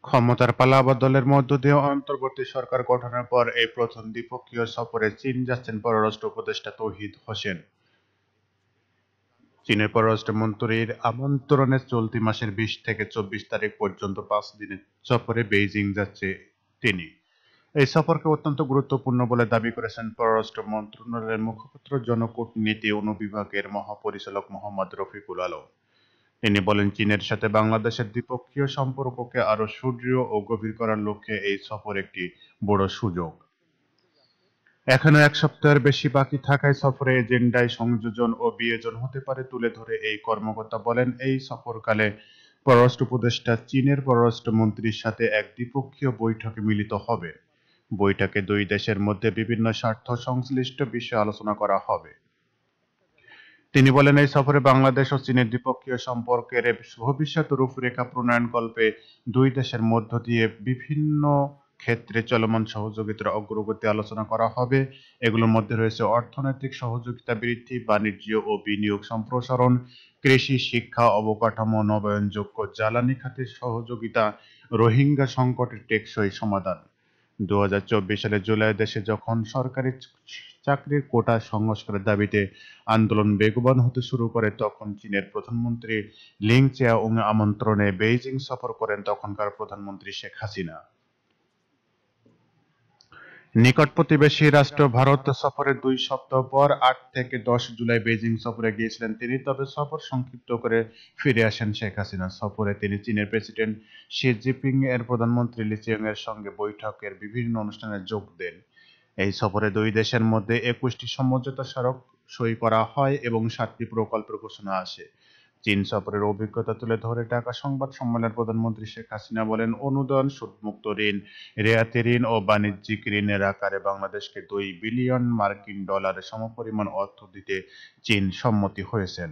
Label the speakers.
Speaker 1: ক্ষমতার পালা-বদলের মধ্য দিয়ে অন্তর্বর্তী সরকার গঠনের পর এই প্রথম দ্বিপক্ষীয় সফরে চীন যাচ্ছেন পররাষ্ট্র উপদেষ্টা তৌহিদ হোসেন। চীনের পররাষ্ট্রমন্ত্রীর আমন্ত্রণে চলতি মাসের ২০ থেকে ২৪ তারিখ পর্যন্ত ৫ দিনের সফরে বেইজিং যাচ্ছে তিনি। এই সফরকে অত্যন্ত গুরুত্বপূর্ণ বলে দাবি করেছেন পররাষ্ট্র মন্ত্রণালয়ের মুখপাত্র জনকূটনীতি অনুবিভাগের মহাপরিচালক মোহাম্মদ রফিকুল আলম। তিনি বলেন, চীনের সাথে বাংলাদেশের দ্বিপক্ষীয় সম্পর্ককে আরও সুদৃঢ় ও গভীর করার লক্ষ্যে এই সফর একটি বড় সুযোগ। এখনো ১ সপ্তাহের বেশি বাকি থাকায় সফরে এজেন্ডায় সংযোজন ও বিয়োজন হতে পারে তুলে ধরে এই কর্মকর্তা বলেন, এই সফরকালে পররাষ্ট্র উপদেষ্টা চীনের পররাষ্ট্রমন্ত্রীর সাথে এক দ্বিপক্ষীয় বৈঠকে মিলিত হবেন। বৈঠকে দুই দেশের মধ্যে বিভিন্ন স্বার্থ সংশ্লিষ্ট বিষয়ে আলোচনা করা হবে। তিনি বলেন, এই সফরে বাংলাদেশ ও চীনের দ্বিপক্ষীয় সম্পর্কের ভবিষ্যৎ রূপরেখা প্রণয়নকল্পে দুই দেশের মধ্য দিয়ে বিভিন্ন ক্ষেত্রে চলমান সহযোগিতার অগ্রগতি আলোচনা করা হবে। এগুলোর মধ্যে রয়েছে অর্থনৈতিক সহযোগিতা বৃদ্ধি, বাণিজ্য ও বিনিয়োগ সম্প্রসারণ, কৃষি, শিক্ষা, অবকাঠামো, নবায়নযোগ্য জ্বালানি খাতে সহযোগিতা, রোহিঙ্গা সংকটের টেকসই সমাধান। ২০২৪ সালের জুলাই দেশে যখন সরকারি চাকরির কোটা সংস্কারের দাবিতে আন্দোলন বেগবান হতে শুরু করে, তখন চীনের প্রধানমন্ত্রী লিং চিয়াওং আমন্ত্রণে বেইজিং সফর করেন তখনকার প্রধানমন্ত্রী শেখ হাসিনা। নিকট প্রতিবেশী রাষ্ট্র ভারত সফরের ২ সপ্তাহ পর ৮ থেকে ১০ জুলাই বেইজিং সফরে গিয়েছিলেন তিনি, তবে সফর সংক্ষিপ্ত করে ফিরে আসেন শেখ হাসিনা। সফরে তিনি চীনের প্রেসিডেন্ট শি জিনপিং এর প্রধানমন্ত্রী লি চিয়াং এর সঙ্গে বৈঠকের বিভিন্ন অনুষ্ঠানে যোগ দেন। এই সফরে দুই দেশের মধ্যে ২১টি সমঝোতা স্মারক সই করা হয় এবং ৭টি প্রকল্পের ঘোষণা আসে। চীন সফরের অভিজ্ঞতা তুলে ধরে ঢাকা সংবাদ সম্মেলনে প্রধানমন্ত্রী শেখ হাসিনা বলেন, অনুদান, সুদমুক্ত ঋণ, রেয়াতি ঋণ ও বাণিজ্যিক ঋণের আকারে বাংলাদেশকে $২ বিলিয়ন সমপরিমাণ অর্থ দিতে চীন সম্মতি হয়েছেন।